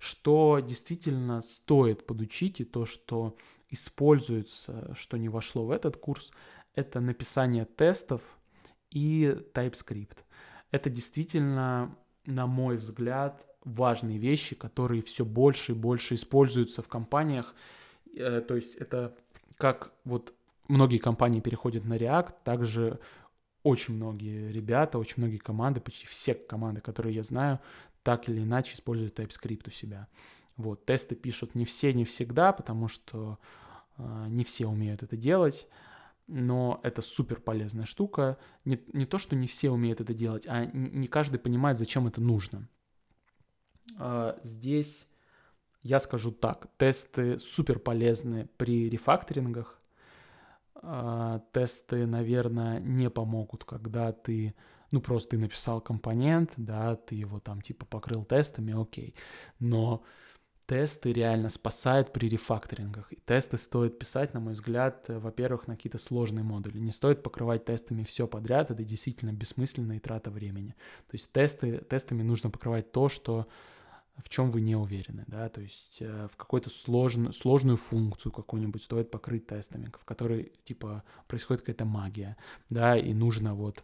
Что действительно стоит подучить, и то, что используется, что не вошло в этот курс, это написание тестов и TypeScript. Это действительно, на мой взгляд, важные вещи, которые все больше и больше используются в компаниях. То есть это как вот многие компании переходят на реакт, также очень многие ребята, очень многие команды, почти все команды, которые я знаю, так или иначе используют TypeScript у себя. Вот, тесты пишут не все, не всегда, потому что не все умеют это делать, но это супер полезная штука. Не то, что не все умеют это делать, а не каждый понимает, зачем это нужно. Здесь я скажу так, тесты супер полезны при рефакторингах. Тесты, наверное, не помогут, когда ты, просто ты написал компонент, да, ты его там типа покрыл тестами, окей. Но тесты реально спасают при рефакторингах. И тесты стоит писать, на мой взгляд, во-первых, на какие-то сложные модули. Не стоит покрывать тестами все подряд, это действительно бессмысленная трата времени. То есть тестами нужно покрывать то, в чем вы не уверены, да, то есть в какую-то сложную функцию какую-нибудь стоит покрыть тестами, в которой, типа, происходит какая-то магия, да, и нужно вот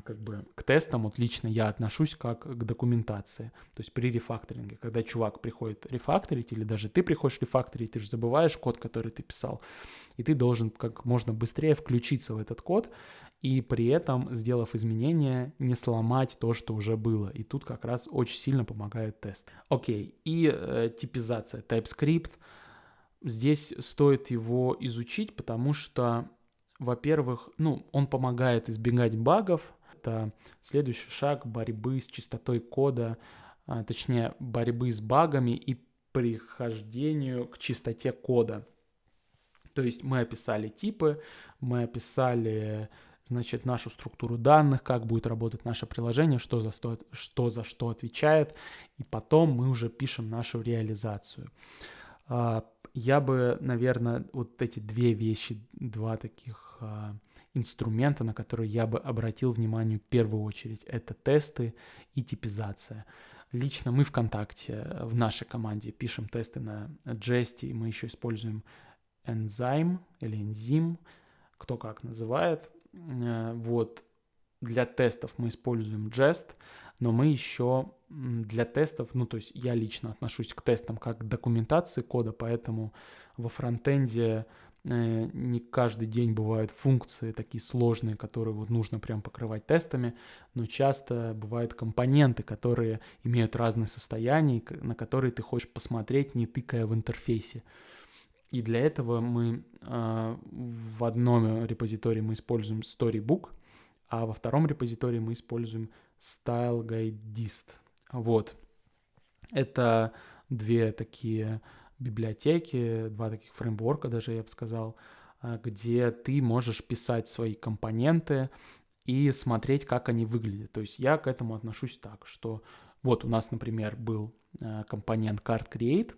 как бы к тестам, вот лично я отношусь как к документации, то есть при рефакторинге, когда чувак приходит рефакторить, или даже ты приходишь рефакторить, ты же забываешь код, который ты писал, и ты должен как можно быстрее включиться в этот код, и при этом, сделав изменения, не сломать то, что уже было. И тут как раз очень сильно помогает тест. Окей, и типизация TypeScript. Здесь стоит его изучить, потому что, во-первых, он помогает избегать багов. Это следующий шаг борьбы с чистотой кода, точнее, борьбы с багами и прихождению к чистоте кода. То есть мы описали типы, мы описали, значит, нашу структуру данных, как будет работать наше приложение, что за что отвечает, и потом мы уже пишем нашу реализацию. Я бы, наверное, вот эти две вещи, два таких инструмента, на которые я бы обратил внимание в первую очередь, это тесты и типизация. Лично мы ВКонтакте в нашей команде пишем тесты на Jest, и мы еще используем энзим или энзим, кто как называет. Вот для тестов мы используем Jest, но мы еще для тестов, то есть я лично отношусь к тестам как к документации кода, поэтому во фронтенде не каждый день бывают функции такие сложные, которые вот нужно прям покрывать тестами, но часто бывают компоненты, которые имеют разные состояния, на которые ты хочешь посмотреть, не тыкая в интерфейсе. И для этого мы в одном репозитории мы используем Storybook, а во втором репозитории мы используем StyleGuideist. Вот. Это две такие библиотеки, два таких фреймворка даже, я бы сказал, где ты можешь писать свои компоненты и смотреть, как они выглядят. То есть я к этому отношусь так, что вот у нас, например, был компонент Card Create,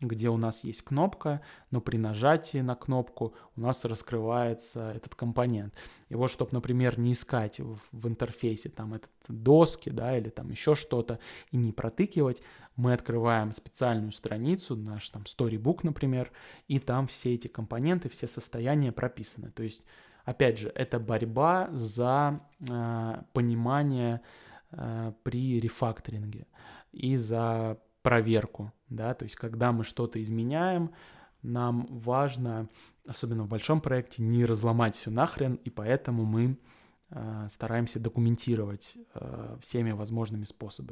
где у нас есть кнопка, но при нажатии на кнопку у нас раскрывается этот компонент. И вот, чтобы, например, не искать в интерфейсе там доски, да, или там еще что-то, и не протыкивать, мы открываем специальную страницу, наш там Storybook, например, и там все эти компоненты, все состояния прописаны. То есть, опять же, это борьба за понимание при рефакторинге и за проверку, да, то есть когда мы что-то изменяем, нам важно, особенно в большом проекте, не разломать все нахрен, и поэтому мы стараемся документировать всеми возможными способами.